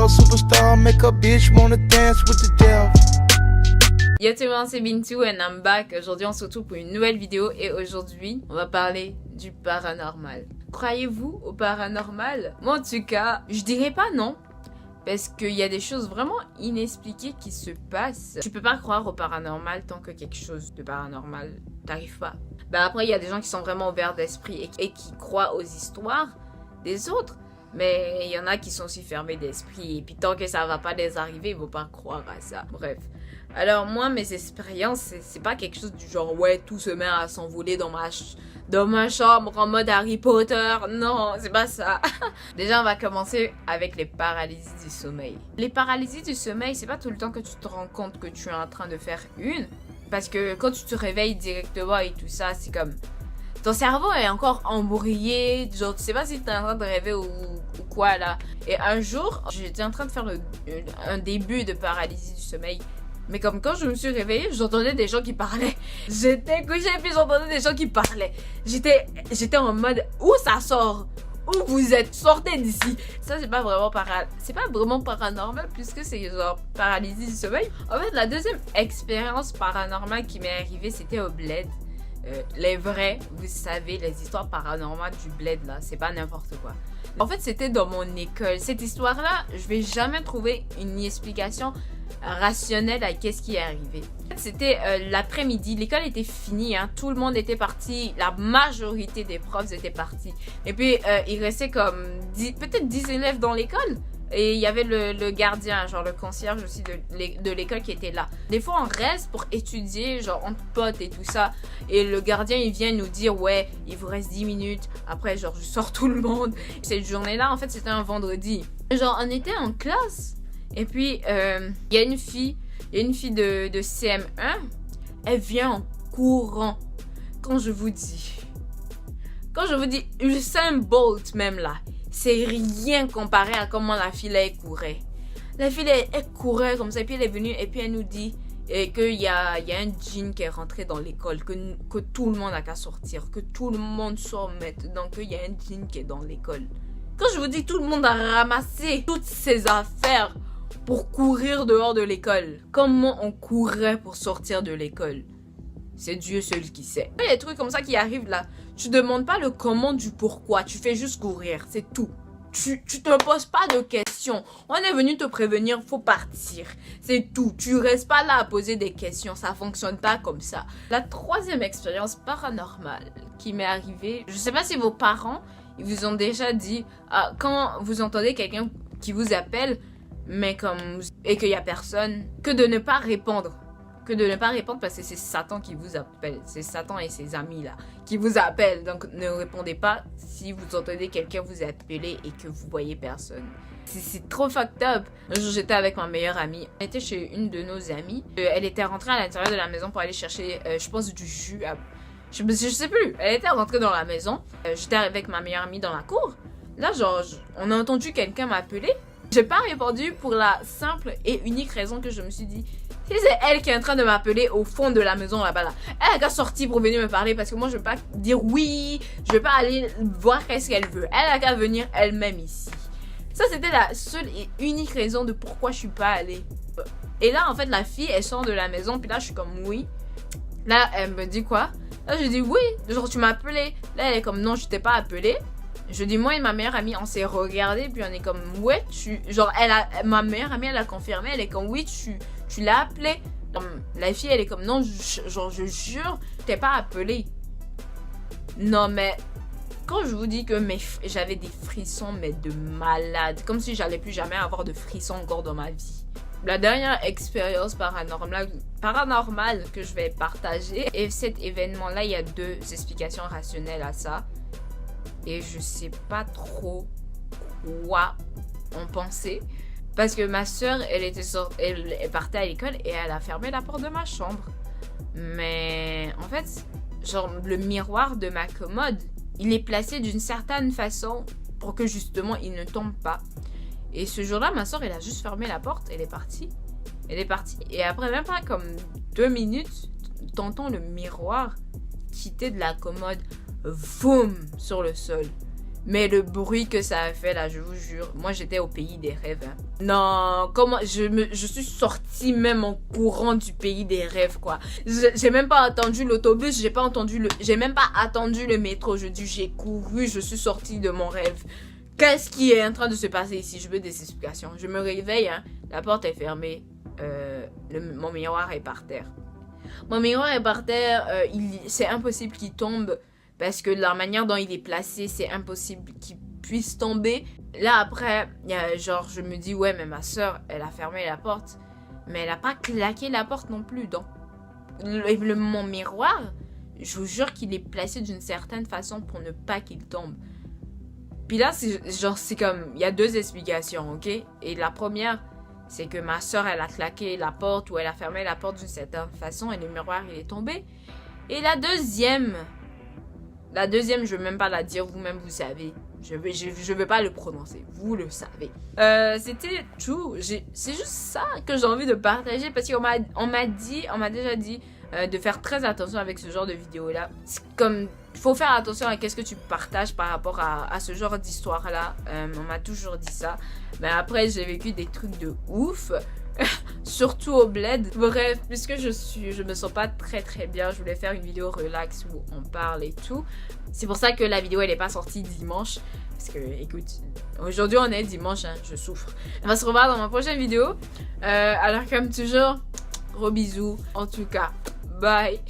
Ghetto superstar, make a bitch wanna dance with the devil. Yo tout le monde, c'est Bintou and I'm back. Aujourd'hui on se retrouve pour une nouvelle vidéo et aujourd'hui on va parler du paranormal. Croyez-vous au paranormal? Moi en tout cas, je dirais pas non. Parce qu'il y a des choses vraiment inexpliquées qui se passent. Tu peux pas croire au paranormal tant que quelque chose de paranormal t'arrive pas. Ben après, il y a des gens qui sont vraiment ouverts d'esprit et qui croient aux histoires des autres. Mais il y en a qui sont aussi fermés d'esprit. Et puis tant que ça va pas les arriver, ils vont pas croire à ça. Bref. Alors moi, mes expériences, c'est pas quelque chose du genre, ouais, tout se met à s'envoler dans ma chambre en mode Harry Potter. Non, c'est pas ça. Déjà, on va commencer avec les paralysies du sommeil. Les paralysies du sommeil, c'est pas tout le temps que tu te rends compte que tu es en train de faire une. Parce que quand tu te réveilles directement et tout ça, c'est comme... Ton cerveau est encore embrouillé, genre tu sais pas si t'es en train de rêver ou quoi là. Et un jour, j'étais en train de faire un début de paralysie du sommeil. Mais comme quand je me suis réveillée, j'entendais des gens qui parlaient. J'étais couchée et puis j'entendais des gens qui parlaient. J'étais en mode, où ça sort? Où vous êtes? Sortez d'ici. Ça, c'est pas vraiment paranormal puisque c'est genre paralysie du sommeil. En fait, la deuxième expérience paranormale qui m'est arrivée, c'était au bled. Les vrais, vous savez, les histoires paranormales du bled là, c'est pas n'importe quoi. En fait, c'était dans mon école. Cette histoire-là, je vais jamais trouver une explication rationnelle à qu'est-ce qui est arrivé. C'était l'après-midi, l'école était finie, hein, tout le monde était parti, la majorité des profs étaient partis. Et puis, il restait comme peut-être 10 élèves dans l'école. Et il y avait le gardien, genre le concierge aussi de l'école qui était là. Des fois, on reste pour étudier, genre entre potes et tout ça. Et le gardien, il vient nous dire, ouais, il vous reste 10 minutes. Après, genre, je sors tout le monde. Cette journée-là, en fait, c'était un vendredi. Genre, on était en classe. Et puis, il y a une fille de CM1. Elle vient en courant. Quand je vous dis, Usain Bolt même là. C'est rien comparé à comment la fille elle courait. La fille elle courait comme ça et puis elle est venue et puis elle nous dit qu'il y a un djinn qui est rentré dans l'école, que tout le monde a qu'à sortir, que tout le monde sort maintenant, qu'il y a un djinn qui est dans l'école. Quand je vous dis tout le monde a ramassé toutes ses affaires pour courir dehors de l'école. Comment on courait pour sortir de l'école? C'est Dieu seul qui sait. Il y a des trucs comme ça qui arrivent là. Tu demandes pas le comment du pourquoi. Tu fais juste courir. C'est tout. Tu te poses pas de questions. On est venu te prévenir. Faut partir. C'est tout. Tu restes pas là à poser des questions. Ça fonctionne pas comme ça. La troisième expérience paranormale qui m'est arrivée. Je sais pas si vos parents ils vous ont déjà dit quand vous entendez quelqu'un qui vous appelle mais et qu'il y a personne, que de ne pas répondre. Parce que c'est Satan qui vous appelle. C'est Satan et ses amis là qui vous appellent. Donc ne répondez pas si vous entendez quelqu'un vous appeler et que vous voyez personne. C'est trop fucked up. Un jour j'étais avec ma meilleure amie. On était chez une de nos amies. Elle était rentrée à l'intérieur de la maison pour aller chercher, je pense, du jus. Je sais plus. Elle était rentrée dans la maison. J'étais avec ma meilleure amie dans la cour. Là genre on a entendu quelqu'un m'appeler. J'ai pas répondu pour la simple et unique raison que je me suis dit, si c'est elle qui est en train de m'appeler au fond de la maison là-bas là, elle a qu'à sortir pour venir me parler parce que moi je vais pas dire oui, je vais pas aller voir qu'est-ce qu'elle veut. Elle a qu'à venir elle-même ici. Ça c'était la seule et unique raison de pourquoi je suis pas allée. Et là en fait la fille elle sort de la maison puis là je suis comme oui. Là elle me dit quoi? Là je dis oui, genre tu m'as appelé. Là elle est comme non je t'ai pas appelé. Je dis moi et ma meilleure amie on s'est regardé puis on est comme ouais genre ma meilleure amie elle a confirmé, elle est comme oui tu l'as appelé. La fille elle est comme non je jure t'es pas appelé. Non mais quand je vous dis que j'avais des frissons mais de malade, comme si j'allais plus jamais avoir de frissons encore dans ma vie. La dernière expérience paranormale que je vais partager, et cet événement là il y a deux explications rationnelles à ça. Et je sais pas trop quoi en penser. Parce que ma soeur, elle partait à l'école et elle a fermé la porte de ma chambre. Mais en fait, genre le miroir de ma commode, il est placé d'une certaine façon pour que justement il ne tombe pas. Et ce jour-là, ma soeur, elle a juste fermé la porte, elle est partie. Et après même pas comme 2 minutes, t'entends le miroir quitter de la commode. Voum sur le sol. Mais le bruit que ça a fait là, je vous jure, moi j'étais au pays des rêves. Hein. Non, comment je suis sortie même en courant du pays des rêves quoi. J'ai même pas attendu l'autobus, j'ai même pas attendu le métro. J'ai couru, je suis sortie de mon rêve. Qu'est-ce qui est en train de se passer ici? Je veux des explications. Je me réveille, hein, la porte est fermée, mon miroir est par terre. Mon miroir est par terre, c'est impossible qu'il tombe. Parce que la manière dont il est placé, c'est impossible qu'il puisse tomber. Là, après, genre, je me dis, ouais, mais ma soeur, elle a fermé la porte. Mais elle n'a pas claqué la porte non plus. Donc, mon miroir, je vous jure qu'il est placé d'une certaine façon pour ne pas qu'il tombe. Puis là, c'est comme, il y a deux explications, ok? Et la première, c'est que ma soeur, elle a claqué la porte ou elle a fermé la porte d'une certaine façon et le miroir, il est tombé. Et la deuxième, je veux même pas la dire, vous-même vous savez. Je veux pas le prononcer, vous le savez. C'était tout. C'est juste ça que j'ai envie de partager parce qu'on m'a déjà dit de faire très attention avec ce genre de vidéo-là. C'est comme, il faut faire attention à qu'est-ce que tu partages par rapport à ce genre d'histoire-là. On m'a toujours dit ça. Mais après, j'ai vécu des trucs de ouf. Surtout au bled. Bref, puisque je me sens pas très très bien, je voulais faire une vidéo relax où on parle et tout. C'est pour ça que la vidéo elle est pas sortie dimanche. Parce que écoute, aujourd'hui on est dimanche, hein, je souffre. On va se revoir dans ma prochaine vidéo. Alors comme toujours, gros bisous. En tout cas, bye.